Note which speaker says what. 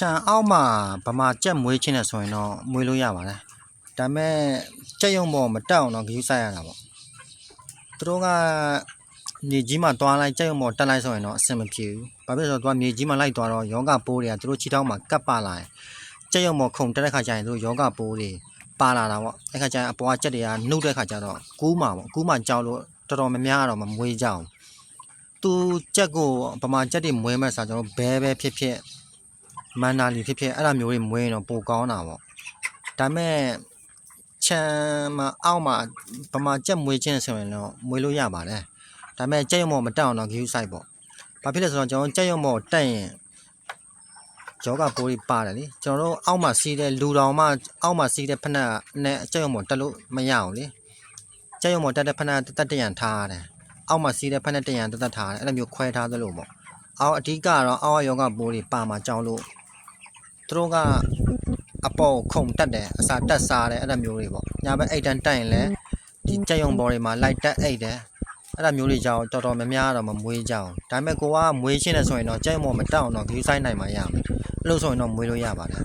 Speaker 1: ချန်အောက်မှာဗမာကြက်မွေးချင်းနဲ့ဆိုရင်တော့မွေးလို့ရပါတယ်ဒါပေမဲ့ကြက်ရုံပေါ်မတက်အောင်တော့ဂရုစိုက်ရတာပေါ့သူတို့ကမြေကြီးမှာတွားလိုက်ကြက်ရုံပေါ်တက်လိုက်ဆိုရင်တော့အဆင်မပြေဘူးဘာဖြစ်လို့ဆိုတော့သူကမြေကြီးမှာလိုက်တွားတော့ယောဂပိုးတွေကသူတို့ခြေထောက်မှာကပ်ပါလာတယ်ကြက်ရုံပေါ်ခုံတက်တဲ့ခါကျရင်သူတို့ယောဂပိုးတွေပါလာတာပေါ့အဲ့ခါကျရင်အပေါ်ကကြက်တွေကနှုတ်တဲ့ခါကျတော့ကူးမှာပေါ့ကူးမှာကြောက်လို့တော်တော်များများတော့မမွေးကြအောင်သူကြက်ကိုဗမာကြက်တွေမွေးမဲ့ဆိုကျွန်တော်ဘဲဖြစ်မန္တာလီဖြစ်အဲ့လိုမျိုးတွေမွေးရင်တော့ပိုကောင်းတာပေါ့ဒါပေမဲ့ချမ်းမှာအောက်မှာဗမာကြက်မွေးခြင်းဆိုရင်တော့မွေးလို့ရပါတယ်ဒါပေမဲ့ကြက်ရုံပေါ်မတက်အောင်တော့ဂရုစိုက်ပေါ့ဘာဖြစ်လဲဆိုတော့ကျွန်တော်ကြက်ရုံပေါ်တက်ရင်ယောဂပိုးတွေပါတယ်လေကျွန်တော်တို့အောက်မှာစီးတဲ့လူတော်မှအောက်မှာစီးတဲ့ဖက်နဲ့ကြက်ရုံပေါ်တက်လို့မရအောင်လေကြက်ရုံပေါ်တက်တဲ့ဖက်တက်တရံထားရတယ်အောက်မှာစီးတဲ့ဖက်နဲ့တရံတက်ထားရတယ်အဲ့လိုမျိုးခွဲထားသလိုပေါ့အောက်အဓိကတော့အောက်ယောဂပိုးတွေပါမှာကြောက်လို့သူတို့ကအပေါ်ခုံတက်တယ်အစာတက်စားတယ်အဲ့လိုမျိုးတွေပေါ့ညာဘက်အိတ်တန်းတက်ရင်လည်းဒီကြက်ရုံပေါ်တွေမှာလိုက်တက်အိတ်တယ်အဲ့လိုမျိုးတွေကြောင့်တော်တော်များများတော့မမွေးကြအောင်ဒါပေမဲ့ကိုကမွေးရှင်းနေဆိုရင်တော့ကြက်ရုံပေါ်မတက်အောင်တော့ဂရုစိုက်နိုင်မှရမယ်အဲ့လိုဆိုရင်တော့မွေးလို့ရပါတယ်